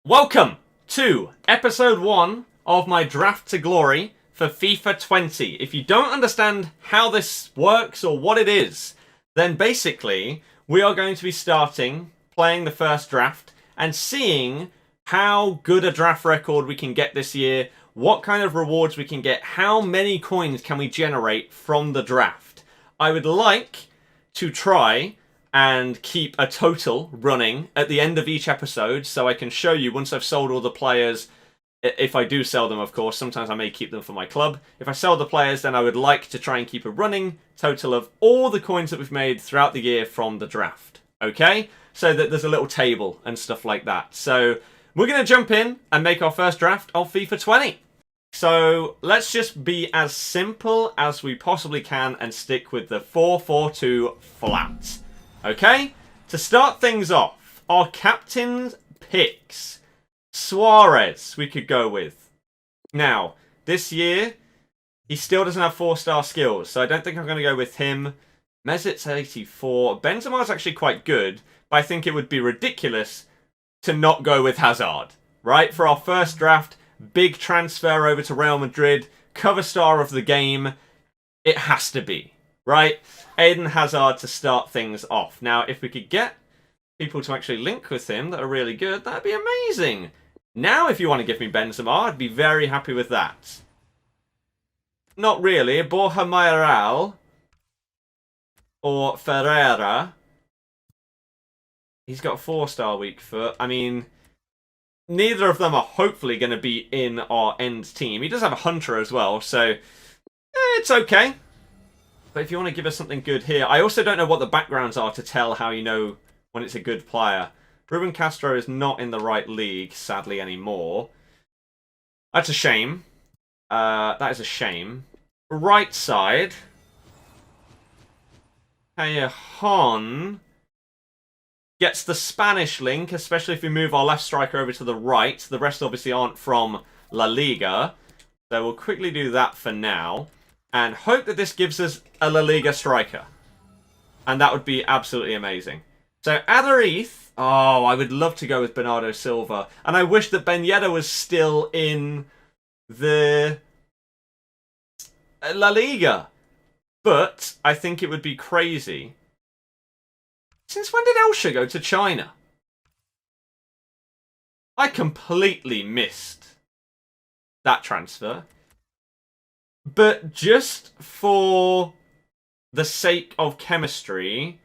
Welcome to episode 1 of my Draft to Glory for FIFA 20. If you don't understand how this works or what it is, then basically we are going to be starting playing the first draft and seeing how good a draft record we can get this year, what kind of rewards we can get, how many coins can we generate from the draft. I would like to try and keep a total running at the end of each episode so I can show you once I've sold all the players. If I do sell them, of course, sometimes I may keep them for my club. If I sell the players, then I would like to try and keep a running total of all the coins that we've made throughout the year from the draft. Okay? So that there's a little table and stuff like that. So we're going to jump in and make our first draft of FIFA 20. So let's just be as simple as we possibly can and stick with the 4-4-2 flat. Okay? To start things off, our captain's picks. Suarez, we could go with. Now, this year, he still doesn't have 4-star skills, so I don't think I'm going to go with him. Messit's 84. Benzema's actually quite good, but I think it would be ridiculous to not go with Hazard. Right? For our first draft, big transfer over to Real Madrid, cover star of the game, it has to be. Right? Eden Hazard to start things off. Now, if we could get people to actually link with him that are really good, that'd be amazing. Now, if you want to give me Benzema, I'd be very happy with that. Not really. Borja Mayoral or Ferreira. He's got a 4-star weak foot. I mean, neither of them are hopefully going to be in our end team. He does have a Hunter as well, so it's okay. But if you want to give us something good here, I also don't know what the backgrounds are to tell how you know when it's a good player. Ruben Castro is not in the right league, sadly, anymore. That's a shame. That is a shame. Right side. Callejon gets the Spanish link, especially if we move our left striker over to the right. The rest obviously aren't from La Liga. So we'll quickly do that for now. And hope that this gives us a La Liga striker. And that would be absolutely amazing. So Adarith, oh, I would love to go with Bernardo Silva. And I wish that Ben Yedder was still in the La Liga. But I think it would be crazy. Since when did Elsha go to China? I completely missed that transfer. But just for the sake of chemistry,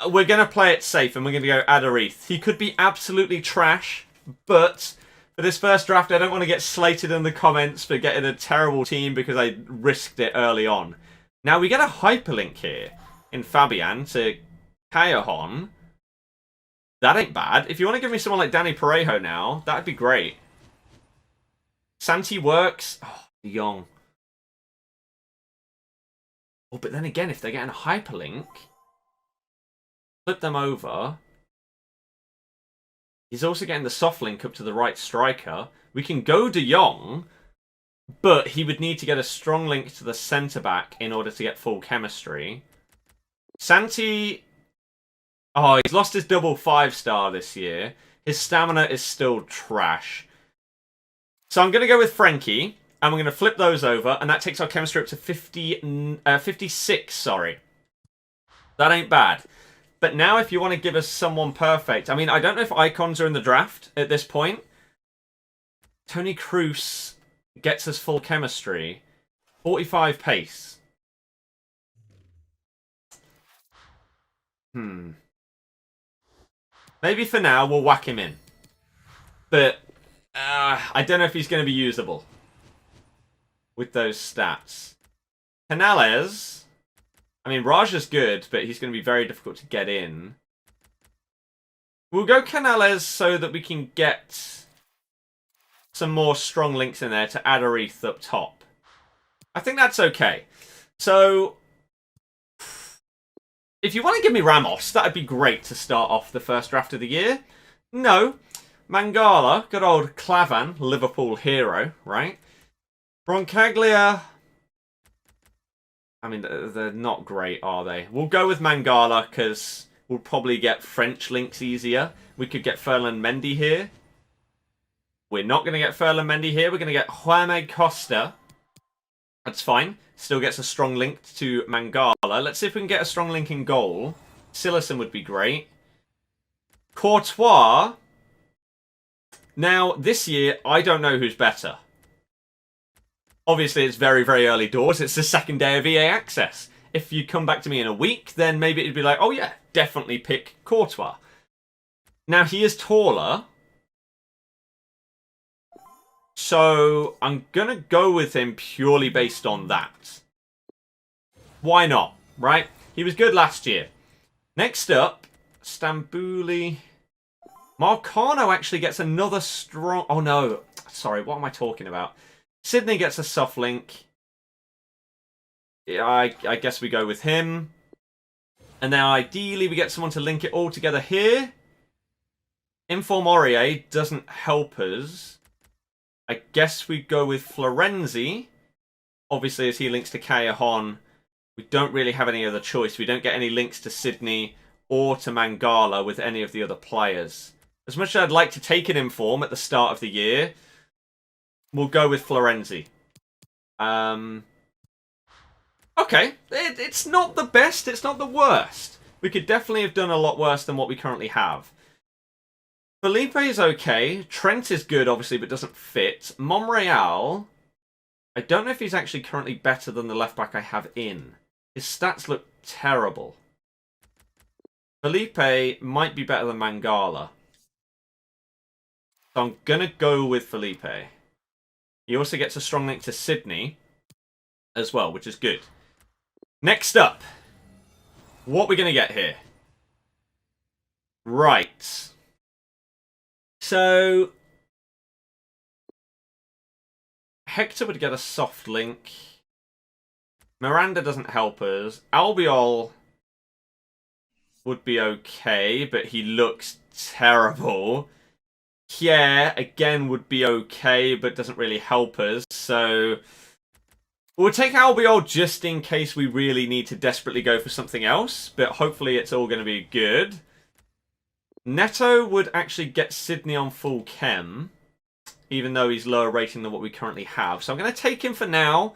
we're going to play it safe and we're going to go Adarith. He could be absolutely trash, but for this first draft, I don't want to get slated in the comments for getting a terrible team because I risked it early on. Now, we get a hyperlink here in Fabian to Callejon. That ain't bad. If you want to give me someone like Danny Parejo now, that'd be great. Santi works. Oh, Young. Oh, but then again, if they're getting a hyperlink, flip them over. He's also getting the soft link up to the right striker. We can go De Jong, but he would need to get a strong link to the centre-back in order to get full chemistry. Santi... Oh, he's lost his double 5-star this year. His stamina is still trash. So I'm going to go with Frankie, and we're going to flip those over, and that takes our chemistry up to 56, sorry. That ain't bad. But now if you want to give us someone perfect, I mean, I don't know if icons are in the draft at this point. Tony Kroos gets us full chemistry. 45 pace. Maybe for now, we'll whack him in. But I don't know if he's going to be usable with those stats. Canales. I mean, Raja's good, but he's going to be very difficult to get in. We'll go Canales so that we can get some more strong links in there to Adarith up top. I think that's okay. So, if you want to give me Ramos, that'd be great to start off the first draft of the year. No. Mangala, good old Clavan, Liverpool hero, right? Roncaglia, I mean, they're not great, are they? We'll go with Mangala because We'll probably get French links easier. We could get Ferland Mendy here. We're not going to get Ferland Mendy here. We're going to get Jaime Costa. That's fine. Still gets a strong link to Mangala. Let's see if we can get a strong link in goal. Sillison would be great. Courtois. Now, this year, I don't know who's better. Obviously, it's very, very early doors. It's the second day of EA Access. If you come back to me in a week, then maybe it'd be like, oh yeah, definitely pick Courtois. Now, he is taller. So, I'm going to go with him purely based on that. Why not, right? He was good last year. Next up, Stambouli. Marcano actually gets another strong... Oh no, sorry, what am I talking about? Sydney gets a soft link. Yeah, I guess we go with him. And now ideally we get someone to link it all together here. Inform Aurier doesn't help us. I guess we go with Florenzi. Obviously, as he links to Callejon, we don't really have any other choice. We don't get any links to Sydney or to Mangala with any of the other players. As much as I'd like to take an Inform at the start of the year, we'll go with Florenzi. Okay, it's not the best, it's not the worst. We could definitely have done a lot worse than what we currently have. Felipe is okay. Trent is good, obviously, but doesn't fit. Monreal, I don't know if he's actually currently better than the left-back I have in. His stats look terrible. Felipe might be better than Mangala. So I'm going to go with Felipe. He also gets a strong link to Sydney as well, which is good. Next up, what are we going to get here? Right. So, Hector would get a soft link. Miranda doesn't help us. Albiol would be okay, but he looks terrible. Pierre, again, would be okay, but doesn't really help us. So, we'll take Albiol just in case we really need to desperately go for something else. But hopefully it's all going to be good. Neto would actually get Sydney on full chem, even though he's lower rating than what we currently have. So I'm going to take him for now.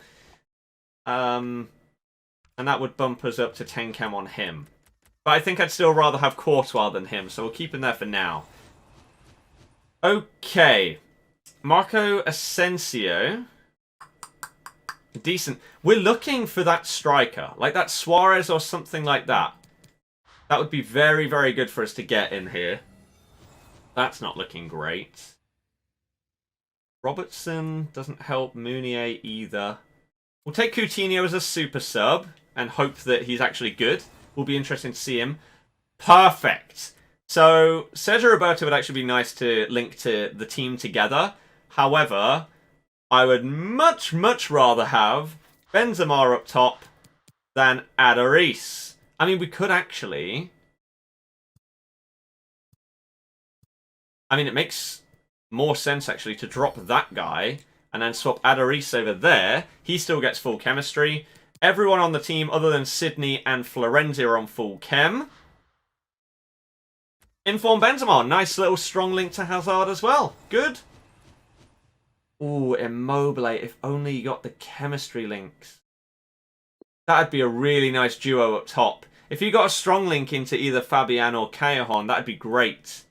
And that would bump us up to 10 chem on him. But I think I'd still rather have Courtois than him, so we'll keep him there for now. Okay. Marco Asensio. Decent. We're looking for that striker, like that Suarez or something like that. That would be very, very good for us to get in here. That's not looking great. Robertson doesn't help. Mounier either. We'll take Coutinho as a super sub and hope that he's actually good. Will be interesting to see him. Perfect. So, Sergio Roberto would actually be nice to link to the team together. However, I would much, much rather have Benzema up top than Adariz. I mean, we could actually... I mean, it makes more sense, actually, to drop that guy and then swap Adariz over there. He still gets full chemistry. Everyone on the team, other than Sydney and Florenzi, are on full chem. Inform Benzema. Nice little strong link to Hazard as well. Good. Ooh, Immobile. If only you got the chemistry links. That'd be a really nice duo up top. If you got a strong link into either Fabian or Callejon, that'd be great.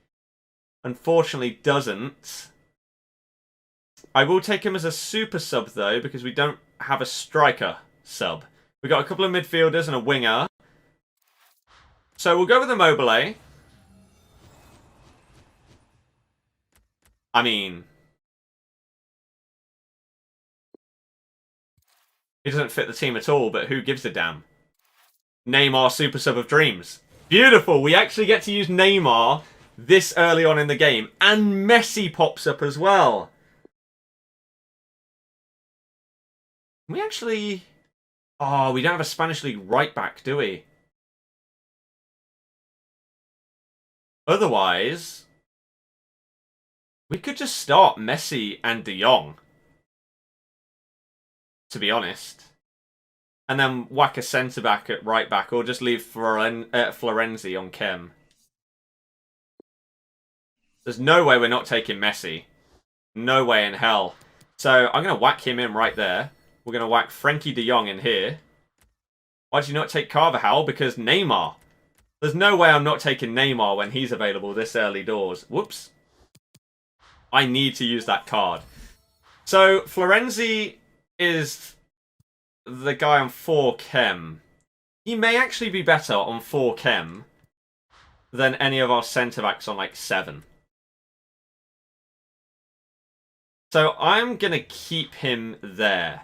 Unfortunately, doesn't. I will take him as a super sub, though, because we don't have a striker sub. We've got a couple of midfielders and a winger. So we'll go with Immobile. I mean... he doesn't fit the team at all, but who gives a damn? Neymar, super sub of dreams. Beautiful. We actually get to use Neymar this early on in the game. And Messi pops up as well. We actually... oh, we don't have a Spanish League right back, do we? Otherwise, we could just start Messi and De Jong. To be honest. and then whack a centre-back at right-back, or just leave Florenzi on Chem. There's no way we're not taking Messi. No way in hell. So I'm going to whack him in right there. We're going to whack Frankie de Jong in here. Why did you not take Carvajal? Because Neymar. There's no way I'm not taking Neymar when he's available this early doors. Whoops. I need to use that card. So Florenzi is the guy on 4 Chem. He may actually be better on 4 Chem than any of our centre-backs on like 7. So I'm going to keep him there.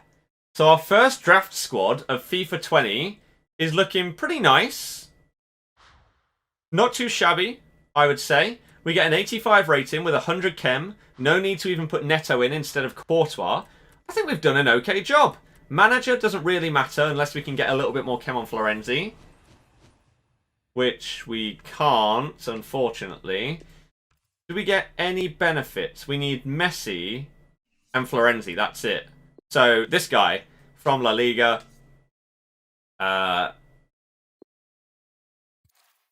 So our first draft squad of FIFA 20 is looking pretty nice. Not too shabby, I would say. We get an 85 rating with 100 Chem. No need to even put Neto in instead of Courtois. I think we've done an okay job. Manager doesn't really matter unless we can get a little bit more Chem on Florenzi. Which we can't, unfortunately. Do we get any benefits? We need Messi and Florenzi, that's it. So, this guy from La Liga.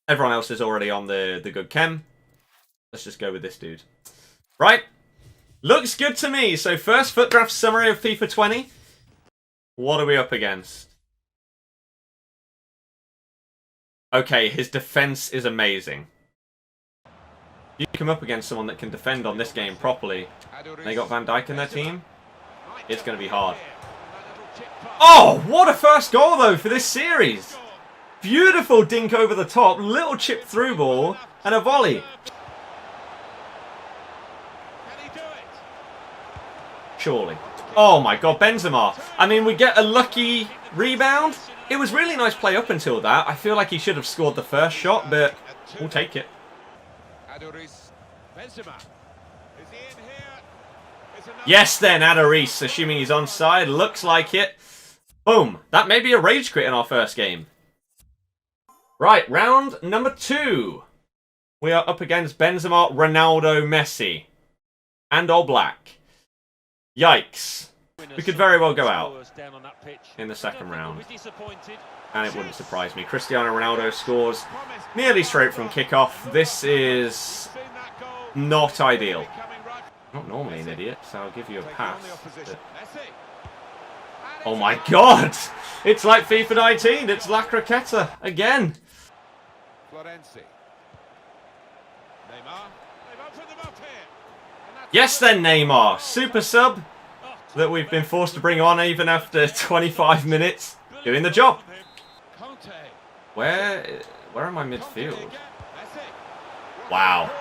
Everyone else is already on the good Chem. Let's just go with this dude. Right. Looks good to me. So, first FUT draft summary of FIFA 20. What are we up against? Okay, his defense is amazing. You come up against someone that can defend on this game properly. They got Van Dijk in their team. It's going to be hard. Oh, what a first goal, though, for this series. Beautiful dink over the top. Little chip through ball and a volley. Surely. Oh, my God, Benzema. I mean, we get a lucky rebound. It was really nice play up until that. I feel like he should have scored the first shot, but we'll take it. Yes, then, Adoris, assuming he's onside. Looks like it. Boom. That may be a rage quit in our first game. Right, round number 2. We are up against Benzema, Ronaldo, Messi. And Oblak. Yikes. We could very well go out in the second round. And it wouldn't surprise me. Cristiano Ronaldo scores nearly straight from kickoff. This is not ideal. Not normally an idiot, so I'll give you a pass. But... oh my God! It's like FIFA 19. It's La Croqueta again. Yes then, Neymar. Super sub that we've been forced to bring on even after 25 minutes. Doing the job. Where am I midfield? Wow.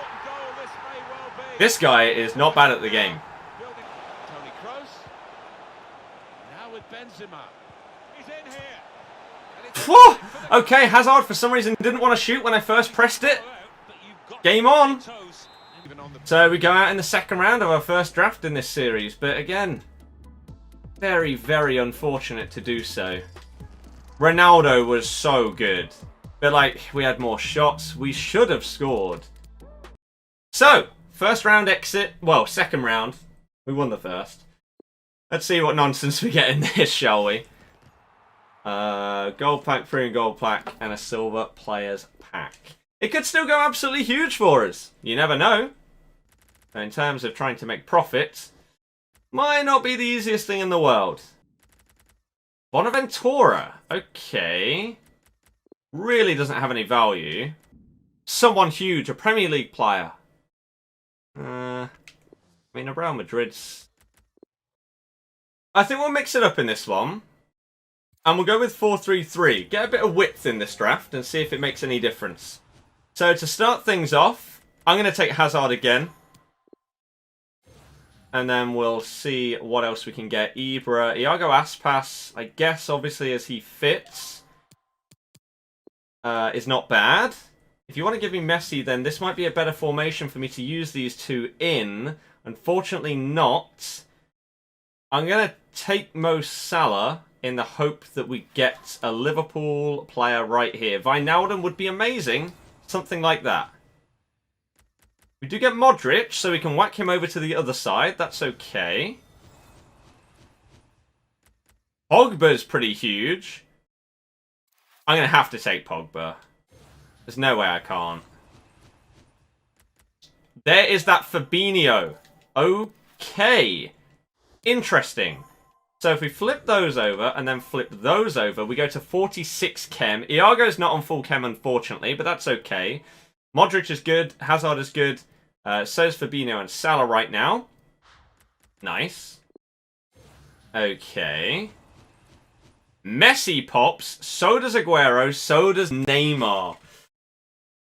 This guy is not bad at the game. Whew! Okay, Hazard for some reason didn't want to shoot when I first pressed it. Game on. So we go out in the second round of our first draft in this series. But again, very, very unfortunate to do so. Ronaldo was so good. But like, we had more shots. We should have scored. So, first round exit. Well, second round. We won the first. Let's see what nonsense we get in this, shall we? Gold pack, free and gold pack, and a silver players pack. It could still go absolutely huge for us. You never know. In terms of trying to make profit, might not be the easiest thing in the world. Bonaventura. Okay. Really doesn't have any value. Someone huge, a Premier League player. I mean, Real Madrid's... I think we'll mix it up in this one. And we'll go with 4-3-3. Get a bit of width in this draft and see if it makes any difference. So to start things off, I'm going to take Hazard again. And then we'll see what else we can get. Ibra, Iago Aspas, I guess, obviously, as he fits, is not bad. If you want to give me Messi, then this might be a better formation for me to use these two in. Unfortunately not. I'm going to take Mo Salah in the hope that we get a Liverpool player right here. Wijnaldum would be amazing. Something like that. We do get Modric, so we can whack him over to the other side. That's okay. Pogba's pretty huge. I'm going to have to take Pogba. There's no way I can't. There is that Fabinho. Okay. Interesting. So if we flip those over and then flip those over, we go to 46 chem. Iago's not on full chem, unfortunately, but that's okay. Modric is good. Hazard is good. So is Fabinho and Salah right now. Nice. Okay. Messi pops. So does Aguero. So does Neymar.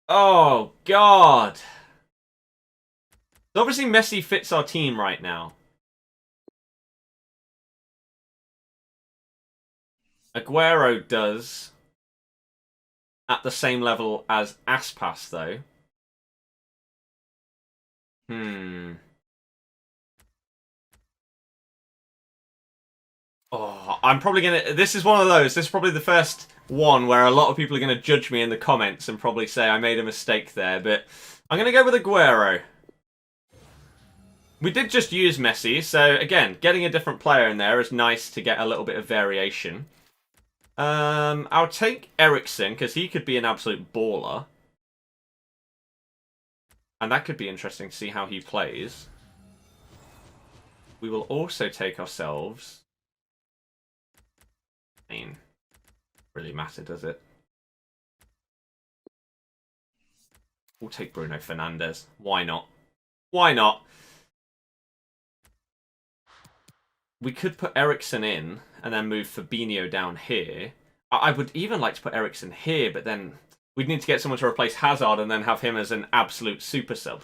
Oh, God. So obviously Messi fits our team right now. Aguero does at the same level as Aspas, though. Oh, I'm probably gonna... This is one of those. This is probably the first one where a lot of people are going to judge me in the comments and probably say I made a mistake there, but I'm going to go with Aguero. We did just use Messi, so again, getting a different player in there is nice to get a little bit of variation. I'll take Eriksen, because he could be an absolute baller. And that could be interesting to see how he plays. We will also take ourselves... I mean, really matter, does it? We'll take Bruno Fernandes. Why not? Why not? We could put Eriksen in and then move Fabinho down here. I would even like to put Eriksen here, but then we'd need to get someone to replace Hazard and then have him as an absolute super sub.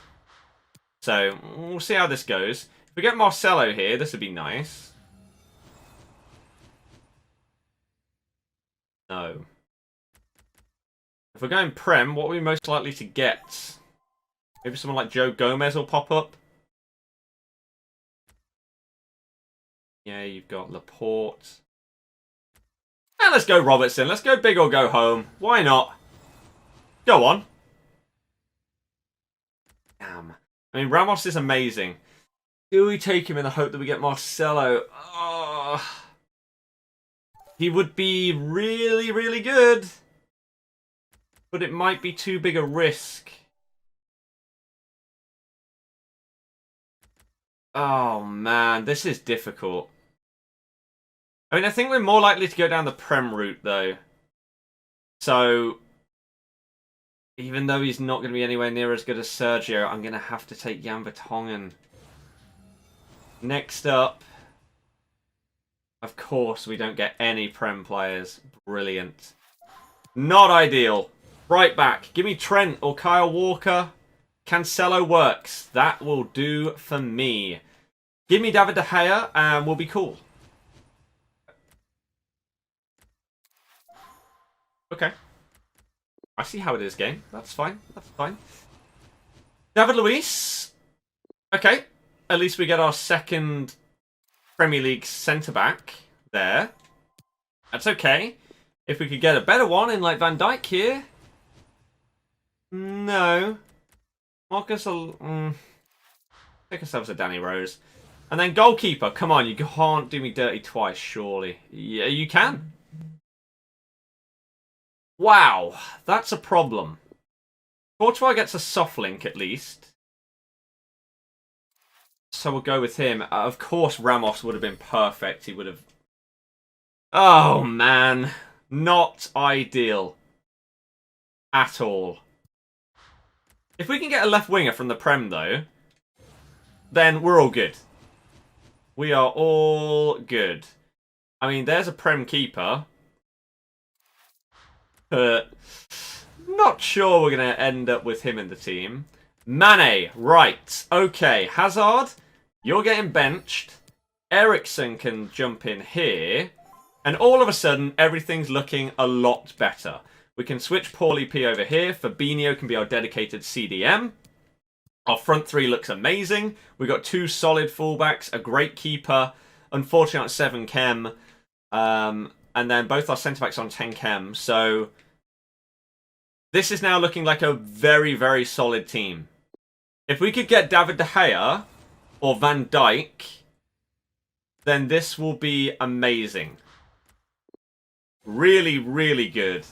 So, we'll see how this goes. If we get Marcelo here, this would be nice. No. If we're going Prem, what are we most likely to get? Maybe someone like Joe Gomez will pop up. Yeah, you've got Laporte. And let's go Robertson. Let's go big or go home. Why not? Go on. Damn. I mean, Ramos is amazing. Do we take him in the hope that we get Marcelo? Oh. He would be really, really good. But it might be too big a risk. Oh, man. This is difficult. I mean, I think we're more likely to go down the Prem route, though. So, even though he's not going to be anywhere near as good as Sergio, I'm going to have to take Jan Vertonghen. Next up, of course, we don't get any Prem players. Brilliant. Not ideal. Right back. Give me Trent or Kyle Walker. Cancelo works. That will do for me. Give me David De Gea and we'll be cool. Okay. I see how it is, game. That's fine. That's fine. David Luiz. Okay. At least we get our second Premier League centre-back there. That's okay. If we could get a better one in like Van Dijk here. No. Marcus will... Take ourselves a Danny Rose. And then goalkeeper. Come on, you can't do me dirty twice, surely. Yeah, you can. Wow, that's a problem. Courtois gets a soft link at least. So we'll go with him. Of course, Ramos would have been perfect. He would have... Oh, man. Not ideal. At all. If we can get a left winger from the Prem, though, then we're all good. We are all good. I mean, there's a Prem keeper. But not sure we're going to end up with him in the team. Mane, right. Okay, Hazard, you're getting benched. Eriksen can jump in here. And all of a sudden, everything's looking a lot better. We can switch Paulie P over here. Fabinho can be our dedicated CDM. Our front three looks amazing. We've got two solid fullbacks, a great keeper. Unfortunately, 7 chem. And then both our centre-backs on 10 chem. So this is now looking like a very, very solid team. If we could get David De Gea or Van Dijk, then this will be amazing. Really, really good.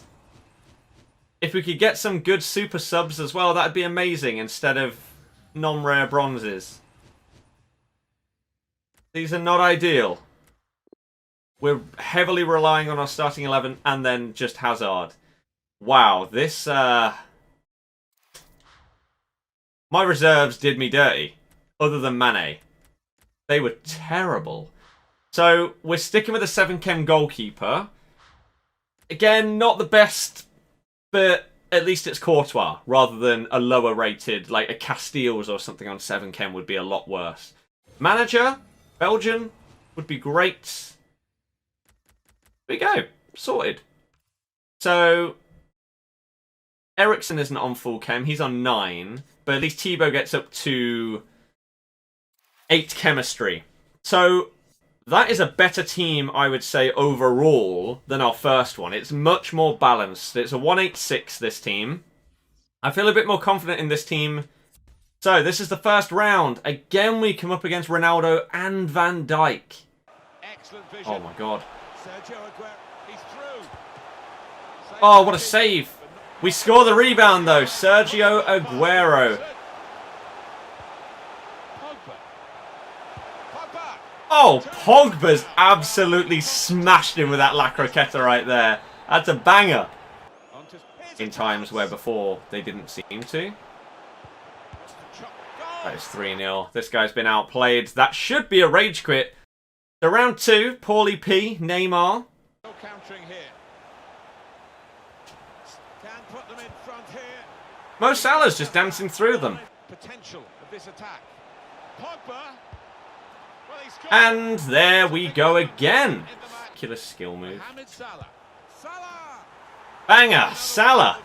If we could get some good super subs as well, that'd be amazing instead of non-rare bronzes. These are not ideal. We're heavily relying on our starting 11 and then just Hazard. Wow, this... My reserves did me dirty, other than Mane. They were terrible. So, we're sticking with a 7-chem goalkeeper. Again, not the best, but at least it's Courtois, rather than a lower rated, like a Castiles or something on 7-chem would be a lot worse. Manager, Belgian, would be great. There we go, sorted. So, Ericsson isn't on full chem, he's on 9, but at least Thibaut gets up to 8 chemistry. So, that is a better team, I would say, overall than our first one. It's much more balanced. It's a 186, this team. I feel a bit more confident in this team. So, this is the first round. Again, we come up against Ronaldo and Van Dijk. Oh, my God. Oh, what a save. We score the rebound, though. Sergio Aguero. Oh, Pogba's absolutely smashed him with that La Croqueta right there. That's a banger. In times where before they didn't seem to. That is 3-0. This guy's been outplayed. That should be a rage quit. So round 2, Paulie P, Neymar. Mo Salah's just dancing through them. And there we go again. Killer skill move. Banger, Salah.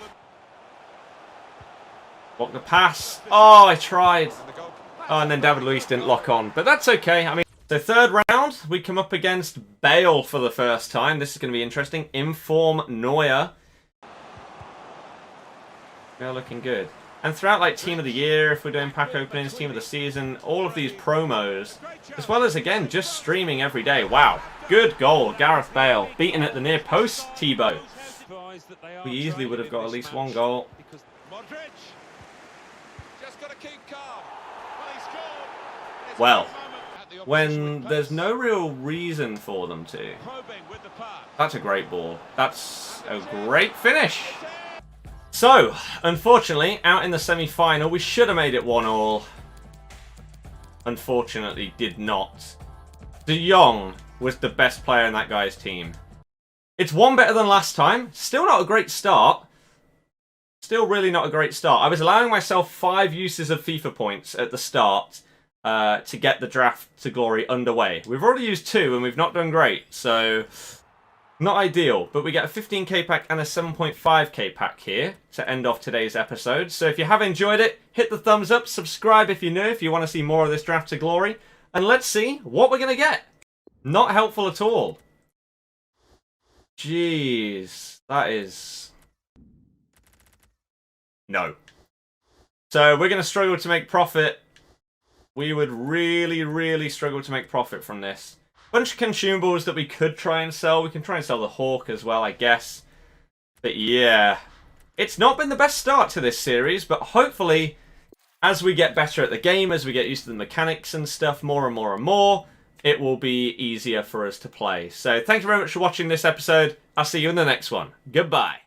Block the pass. Oh, I tried. Oh, and then David Luiz didn't lock on. But that's okay. I mean, so third round, we come up against Bale for the first time. This is going to be interesting. Inform Neuer. They're looking good. And throughout, like, Team of the Year, if we're doing pack openings, Team of the Season, all of these promos, as well as, again, just streaming every day. Wow. Good goal, Gareth Bale. Beaten at the near post, Thibaut. We easily would have got at least one goal. Well, when there's no real reason for them to. That's a great ball. That's a great finish. So, unfortunately, out in the semi-final, we should have made it 1-1. Unfortunately, did not. De Jong was the best player in that guy's team. It's one better than last time. Still not a great start. Still really not a great start. I was allowing myself 5 uses of FIFA points at the start to get the draft to glory underway. We've already used 2 and we've not done great, so... Not ideal, but we get a 15k pack and a 7.5k pack here to end off today's episode. So if you have enjoyed it, hit the thumbs up, subscribe if you're new, if you want to see more of this draft to glory. And let's see what we're going to get. Not helpful at all. Jeez, that is... No. So we're going to struggle to make profit. We would really, really struggle to make profit from this. Bunch of consumables that we could try and sell. We can try and sell the Hawk as well, I guess. But yeah, it's not been the best start to this series, but hopefully, as we get better at the game, as we get used to the mechanics and stuff more and more and more, it will be easier for us to play. So thank you very much for watching this episode. I'll see you in the next one. Goodbye.